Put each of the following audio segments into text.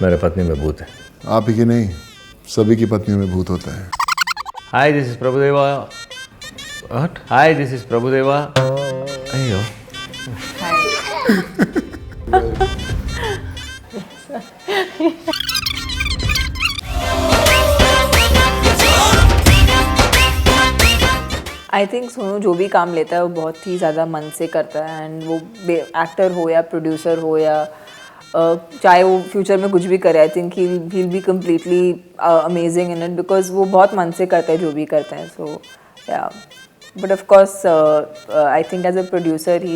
मेरे पत्नी में भूत है। आप ही की नहीं, सभी की पत्नियों में भूत होता है। Hi, this is Prabhudeva. What? Hi, this is Prabhudeva. अयो। आई थिंक सोनू जो भी काम लेता है वो बहुत ही ज़्यादा मन से करता है एंड वो एक्टर हो या प्रोड्यूसर हो या चाहे वो फ्यूचर में कुछ भी करे, I think he'll be completely amazing in it because वो बहुत मन से करता है जो भी करते हैं. So yeah but of course I think as a producer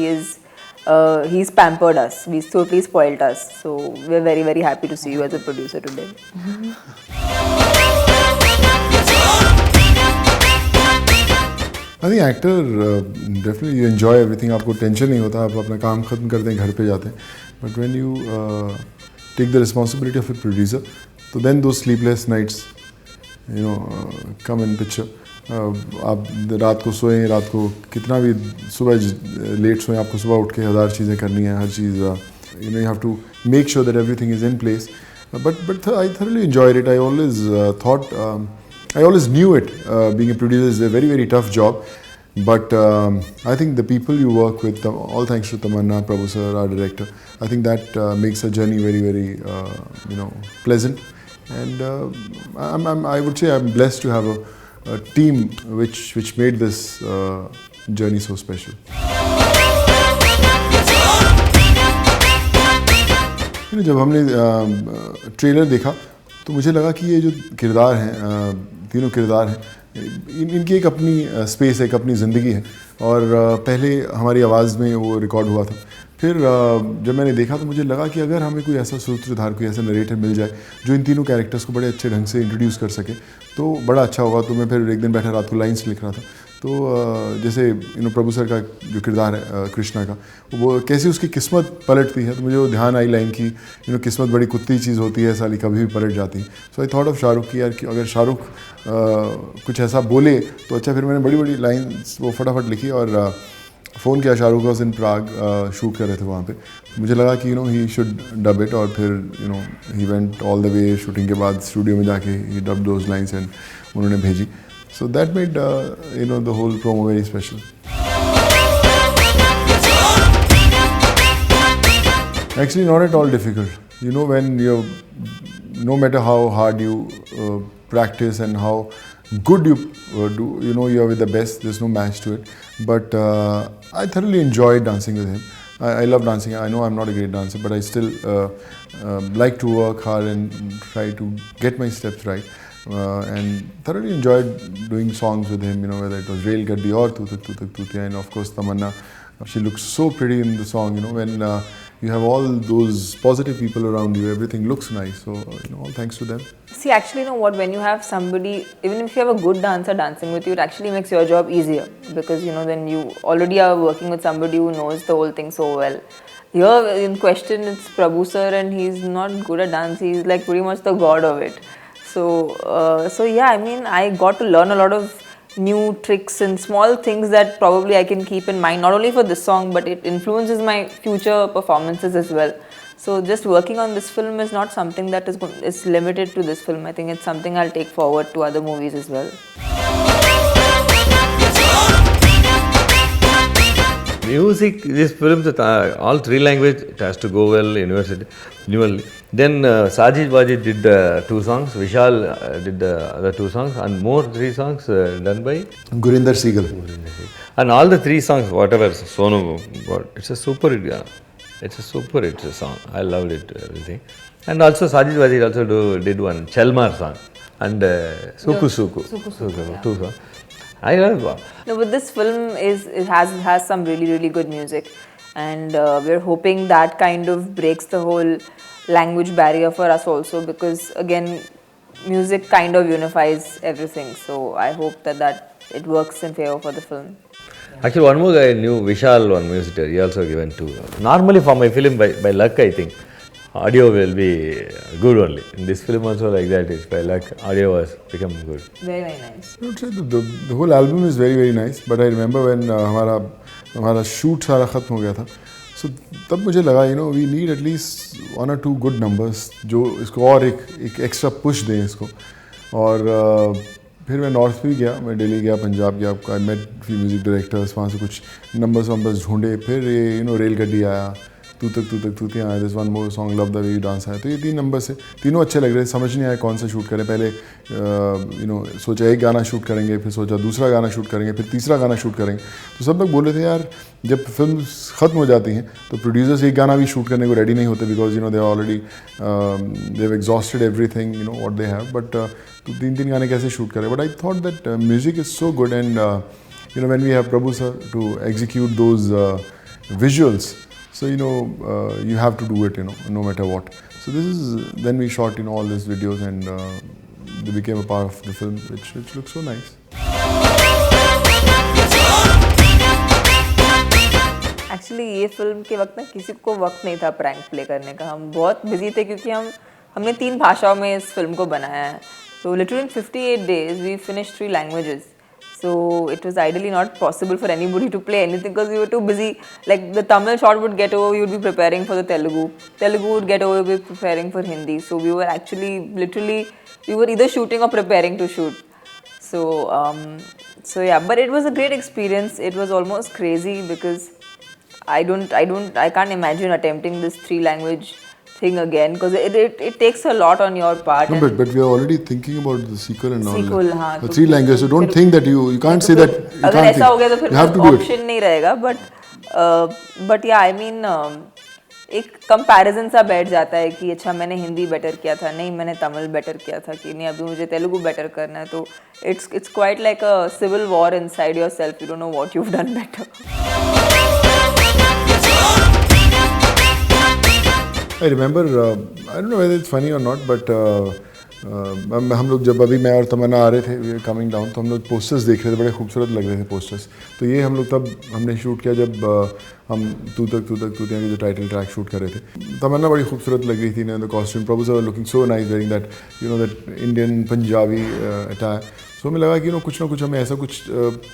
he's pampered us, he's totally spoiled us, so we're very very happy to see you as a producer today. I think actor definitely you enjoy everything. आपको tension नहीं होता, आप अपना काम खत्म करते हैं, घर पे जाते हैं. But when you take the responsibility of a producer, तो देन दो sleepless nights you know come in picture. आप रात को सोएं, रात को कितना भी सुबह लेट सोएं, आपको सुबह उठ के 1000 चीज़ें करनी है. हर चीज़ you know you have to make sure that everything is in place. But I thoroughly enjoyed it. I always thought, I always knew it. Being a producer is a very very tough job. But I think the people you work with, all thanks to Tamanna, Prabhu sir, our director, I think that makes a journey very very you know pleasant. And I would say I'm blessed to have a team which made this journey so special. जब हमने trailer देखा तो मुझे लगा कि ये जो किरदार हैं, तीनों किरदार हैं, इनकी एक अपनी स्पेस है, एक अपनी ज़िंदगी है. और पहले हमारी आवाज़ में वो रिकॉर्ड हुआ था. फिर जब मैंने देखा तो मुझे लगा कि अगर हमें कोई ऐसा सूत्रधार, कोई ऐसा नरेटर मिल जाए जो इन तीनों कैरेक्टर्स को बड़े अच्छे ढंग से इंट्रोड्यूस कर सके तो बड़ा अच्छा होगा. तो मैं फिर एक दिन बैठा रात को लाइन्स लिख रहा था. तो जैसे प्रभु सर का जो किरदार है कृष्णा का, वो कैसी उसकी किस्मत पलटती है, तो मुझे वो ध्यान आई लाइन की किस्मत बड़ी कुत्ती चीज़ होती है, साली कभी भी पलट जाती है. सो आई थॉट ऑफ शाहरुख की यार कि अगर शाहरुख कुछ ऐसा बोले तो अच्छा. फिर मैंने बड़ी बड़ी लाइन्स वो फटाफट लिखी और फ़ोन किया शाहरुख को. इन प्राग शूट कर रहे थे वहाँ पे. मुझे लगा कि ही शुड डब इट. और फिर he went all the way. Shooting के बाद स्टूडियो में जाके ही डब दोज लाइन्स एंड उन्होंने भेजी. So that made the whole promo very special. Actually, not at all difficult. When no matter how hard you practice and how good you do, you are with the best. There's no match to it. But I thoroughly enjoyed dancing with him. I love dancing. I know I'm not a great dancer, but I still like to work hard and try to get my steps right. And thoroughly enjoyed doing songs with him, whether it was Rail Gaddi or Tu Tak Tu Tak Tutiya, and of course Tamanna. She looks so pretty in the song, when you have all those positive people around you, everything looks nice. So, all thanks to them. See, actually, when you have somebody, even if you have a good dancer dancing with you, it actually makes your job easier because, then you already are working with somebody who knows the whole thing so well. Here in question, it's Prabhu sir and he's not good at dance. He's like pretty much the god of it. So yeah, I mean, I got to learn a lot of new tricks and small things that probably I can keep in mind, not only for this song, but it influences my future performances as well. So just working on this film is not something that is limited to this film. I think it's something I'll take forward to other movies as well. Music, this film, all three language, it has to go well, universally. Then Sajid Wajid did 2 songs, Vishal did the other 2 songs, and more 3 songs done by Gurinder Sehgal. And all the 3 songs, whatever Sonu got, it's a super hit. Yeah. It's a super hit song. I loved it, everything. And also Sajid Wajid also did one Chelmar song and Suku Suku. 2 songs. I love it. No, but this film has some really really good music, and we're hoping that kind of breaks the whole language barrier for us also, because again, music kind of unifies everything. So I hope that it works in favor for the film. Actually, one more guy I knew, Vishal, one music, he also given 2. Normally for my film, by luck, I think audio will be good only. In this film also like that, it's by luck, audio has become good. Very very nice. I would say the whole album is very very nice. But I remember when हमारा shoot सारा खत्म हो गया था, सो तब मुझे लगा we need at least 1 or 2 good numbers जो इसको और एक एक्स्ट्रा पुश दें इसको। और फिर मैं नॉर्थ भी गया, मैं दिल्ली गया, पंजाब गया, I met few music directors, वहाँ से कुछ नंबर्स ढूंढे। फिर ये रेलगड्डी आया, तू तक तूतियाँ आया, this one more song love the way you dance आया। तो ये 3 नंबर से तीनों अच्छे लग रहे थे, समझ नहीं आया कौन सा शूट करें। पहले सोचा एक गाना शूट करेंगे, फिर सोचा दूसरा गाना शूट करेंगे, फिर तीसरा गाना शूट करेंगे। तो सब लोग बोल रहे थे यार जब फिल्म ख़त्म हो जाती हैं तो प्रोड्यूसर्स एक गाना भी शूट करने को रेडी नहीं होते, because they already they have exhausted everything what they have. But तो 3 गाने कैसे शूट करें? But I thought that music is so good and when we have Prabhu sir to execute those visuals, so you have to do it no matter what. So then we shot all these videos and they became a part of the film, which looks so nice. Actually ये film के वक्त में किसी को वक्त नहीं था prank play करने का। हम बहुत बिजी थे क्योंकि हमने 3 भाषाओं में इस फिल्म को बनाया है। So literally in 58 days we finished 3 languages. So it was ideally not possible for anybody to play anything because we were too busy. Like the Tamil shot would get over, we would be preparing for the Telugu. Telugu would get over, we would be preparing for Hindi. So we were actually literally, we were either shooting or preparing to shoot. So yeah, but it was a great experience. It was almost crazy because I can't imagine attempting this 3 language thing again because it takes a lot on your part. No, but we are already thinking about the sequel and all. Sequel, हाँ. The 3 languages. So don't think that you can't say that. अगर ऐसा हो गया तो फिर option नहीं रहेगा। But या आई मीन एक कंपैरिजन सा बैठ जाता है कि अच्छा मैंने हिंदी बेटर किया था, नहीं मैंने तमिल बेटर किया था, कि नहीं अभी मुझे तेलुगु बेटर करना है। तो it's quite like a civil war inside yourself. You don't know what you have done better. I remember, I don't know whether it's funny or not, but हम लोग जब अभी मैं और तमन्ना आ रहे थे, we were coming down, तो हम लोग पोस्टर्स देख रहे थे, बड़े खूबसूरत लग रहे थे पोस्टर्स। तो ये हम लोग तब हमने शूट किया जब हम तू तक तूतियाँ के जो टाइटल ट्रैक शूट कर रहे थे। तमन्ना बड़ी खूबसूरत लग रही थी ना, the costume, Prabhu sir looking so nice wearing that Indian Punjabi attire. So हमें लगा कि कुछ ना कुछ हमें ऐसा कुछ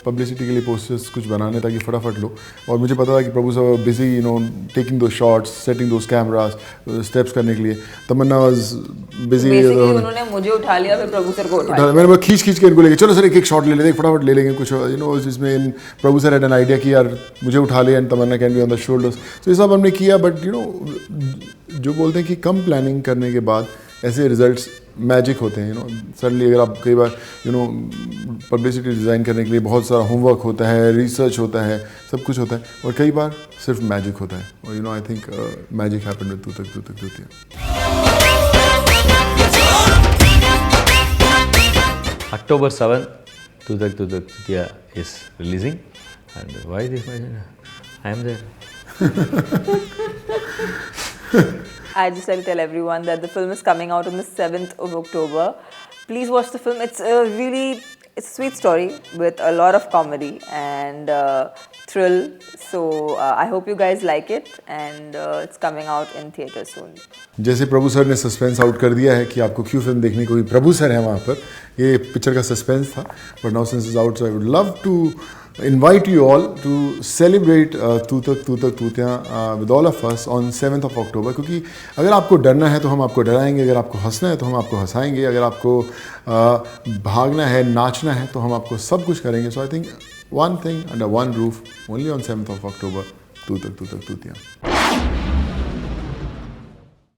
पब्लिसिटी के लिए पोस्टर्स कुछ बनाने ताकि फटाफट लो। और मुझे पता था कि प्रभु सर बिजी टेकिंग दो शॉट्स, सेटिंग दोस कैमरास, स्टेप्स करने के लिए। तमन्ना वाज बिजी, उन्होंने मुझे उठा लिया, फिर प्रभु सर को उठा लिया। मैंने खींच के इनको लेके चलो सर एक शॉट ले लेते, फटाफट ले लेंगे कुछ जिसमें Prabhu sir had an idea कि यार मुझे उठा ले and Tamannaah can be on the shoulders. तो ये सब हमने किया। बट जो बोलते हैं कि कम प्लानिंग करने के बाद ऐसे रिजल्ट्स मैजिक होते हैं। सडनली अगर आप कई बार पब्लिसिटी डिज़ाइन करने के लिए बहुत सारा होमवर्क होता है, रिसर्च होता है, सब कुछ होता है, और कई बार सिर्फ मैजिक होता है। और I think magic happened with तू तक तूतियाँ। October 7th, तू तक तूतियाँ is releasing, and why this I am there. I just like to tell everyone that the film is coming out on the 7th of October. Please watch the film. It's a sweet story with a lot of comedy and thrill. So I hope you guys like it, and it's coming out in theatre soon. जैसे प्रभु sir ने suspense out कर दिया है कि आपको क्यों film देखनी, कोई प्रभु सर है वहाँ पर, ये पिक्चर का सस्पेंस था। But now since is out, so I would love to invite you all to celebrate तू तक तूतियाँ with all of us on 7th of October। क्योंकि अगर आपको डरना है तो हम आपको डराएंगे, अगर आपको हंसना है तो हम आपको हंसाएंगे, अगर आपको भागना है, नाचना है, तो हम आपको सब कुछ करेंगे। So I think one thing under one roof, only on 7th of October, तू तक तूतियाँ।